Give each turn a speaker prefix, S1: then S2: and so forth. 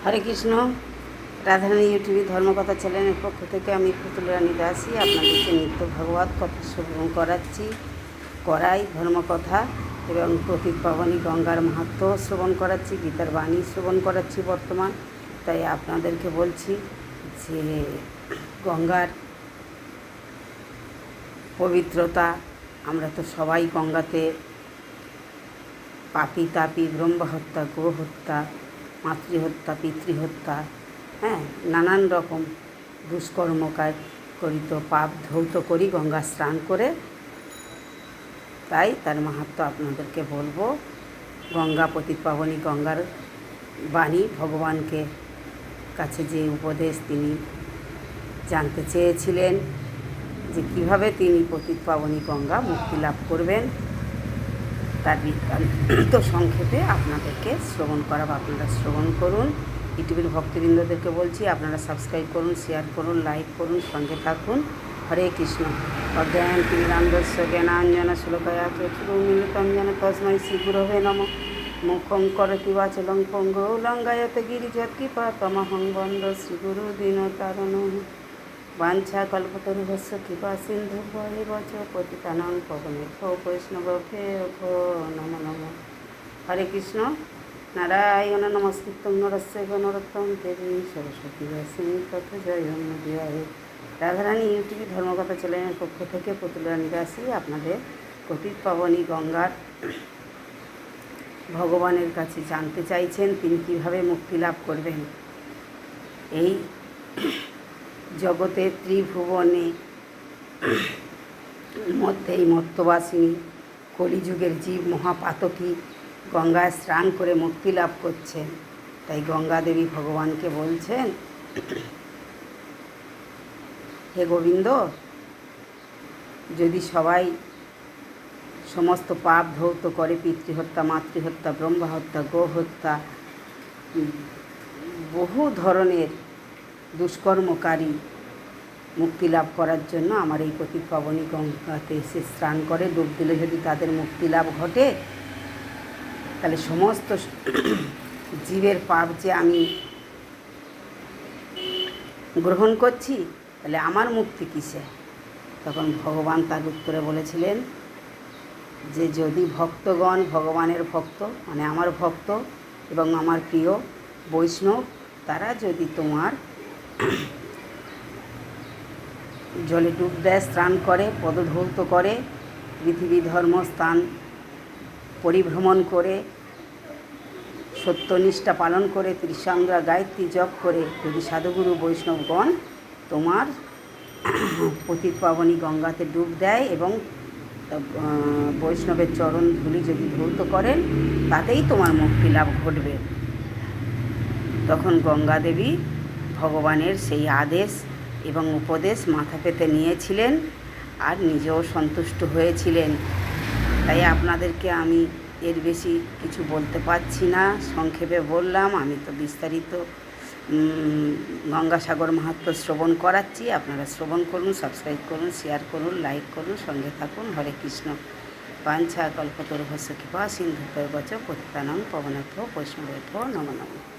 S1: হরে কৃষ্ণ। রাধারানী ইউটিউবে ধর্মকথা চ্যানেলের পক্ষ থেকে আমি পুতুল রানী দাসী আপনাদেরকে নিত্য ভাগবত কথা শ্রবণ করাই ধর্মকথা এবং পতিত পাবনী গঙ্গার মাহাত্ম্য শ্রবণ করাচ্ছি, গীতার বাণী শ্রবণ করাচ্ছি বর্তমান। তাই আপনাদেরকে বলছি যে গঙ্গার পবিত্রতা, আমরা তো সবাই গঙ্গাতে পাপি তাপি, ব্রহ্মহত্যা, গোহত্যা, মাতৃহত্যা, পিতৃহত্যা, নানান রকম দুষ্কর্মকার করিত পাপ ধৌত করি গঙ্গা স্নান করে। তাই তার মাহাত্ম্য আপনাদেরকে বলবো। গঙ্গা পতিত পাবনী গঙ্গার বাণী, ভগবানকে কাছে যে উপদেশ তিনি জানতে চেয়েছিলেন যে কীভাবে তিনি পতিত পাবনী গঙ্গা মুক্তি লাভ করবেন, তার বৃত্তান্ত সংক্ষেপে আপনাদেরকে শ্রবণ করাবো। আপনারা শ্রবণ করুন। ইউটিউবের ভক্তবৃন্দদেরকে বলছি, আপনারা সাবস্ক্রাইব করুন, শেয়ার করুন, লাইক করুন, সঙ্গে থাকুন। হরে কৃষ্ণ। অজ্ঞান তিমিরান্ধস্য জ্ঞানাঞ্জন শ্লোকয়া চক্ষুর্মিলিতং যেন তস্मै শ্রীগুরবে নমঃ। মুখং করোতি বাচলং পঙ্গু লঙ্ঘায়তে গিরিযৎকৃপা তমহং বন্দে শ্রীগুরু দীনতারিণঃ। বাঞ্ছা কল্পতরুভ্যশ্চ কৃপা সিন্ধুভ্যেব চ পতিতানাং পাবনেভ্যো বৈষ্ণবেভ্যো নমো নমঃ। হরে কৃষ্ণ। নারায়ণ নমস্কৃত্যং নরস্যৈব নরোত্তমং দেবীং সরস্বতী ব্যাসং ততো জয়মুদীরয়ে। রাধারানী ইউটিউবে ধর্মকথা চ্যানেলের পক্ষ থেকে পুতুল রানী দাসী আপনাদের পতিত পাবনী গঙ্গার ভগবানের কাছে জানতে চাইছেন তিনি কীভাবে মুক্তি লাভ করবেন। এই জগতের ত্রিভুবনে মধ্যে এই মর্ত্যবাসিনী কলিযুগের জীব মহাপাতকী গঙ্গায় স্নান করে মুক্তি লাভ করছেন। তাই গঙ্গা দেবী ভগবানকে বলছেন, হে গোবিন্দ, যদি সবাই সমস্ত পাপ ধৌত করে, পিতৃহত্যা, মাতৃহত্যা, ব্রহ্মহত্যা, গোহত্যা, বহু ধরনের দুষ্কর্মকারী মুক্তি লাভ করার জন্য আমার এই পতিত পাবনী গঙ্গাতে এসে স্নান করে ডুব দিলে যদি তাদের মুক্তি লাভ ঘটে, তাহলে সমস্ত জীবের পাপ যে আমি গ্রহণ করছি, তাহলে আমার মুক্তি কিসে? তখন ভগবান তার উত্তরে বলেছিলেন যে যদি ভক্তগণ, ভগবানের ভক্ত মানে আমার ভক্ত এবং আমার প্রিয় বৈষ্ণব, তারা যদি তোমার জলে ডুব দেয়, স্নান করে, পদধৌত করে, পৃথিবী ধর্মস্থান পরিভ্রমণ করে, সত্যনিষ্ঠা পালন করে, ত্রিসংজ্ঞা গায়ত্রী জপ করে, যদি সাধুগুরু বৈষ্ণবগণ তোমার পতিত পাবনী গঙ্গাতে ডুব দেয় এবং বৈষ্ণবের চরণ ধুলি যদি ধৌত করেন, তাতেই তোমার মুক্তি লাভ ঘটবে। তখন গঙ্গা দেবী ভগবানের সেই আদেশ এবং উপদেশ মাথা পেতে নিয়েছিলেন আর নিজেও সন্তুষ্ট হয়েছিলেন। তাই আপনাদেরকে আমি এর বেশি কিছু বলতে পারছি না, সংক্ষেপে বললাম। আমি তো বিস্তারিত গঙ্গাসাগর মাহাত্ম্য শ্রবণ করাচ্ছি। আপনারা শ্রবণ করুন, সাবস্ক্রাইব করুন, শেয়ার করুন, লাইক করুন, সঙ্গে থাকুন। হরে কৃষ্ণ। বাঞ্ছা কল্পতরুভ্যশ্চ কৃপা সিন্ধুভ্যেব চ পতিতানাং পাবনেভ্যো বৈষ্ণবেভ্যো নমো নমঃ।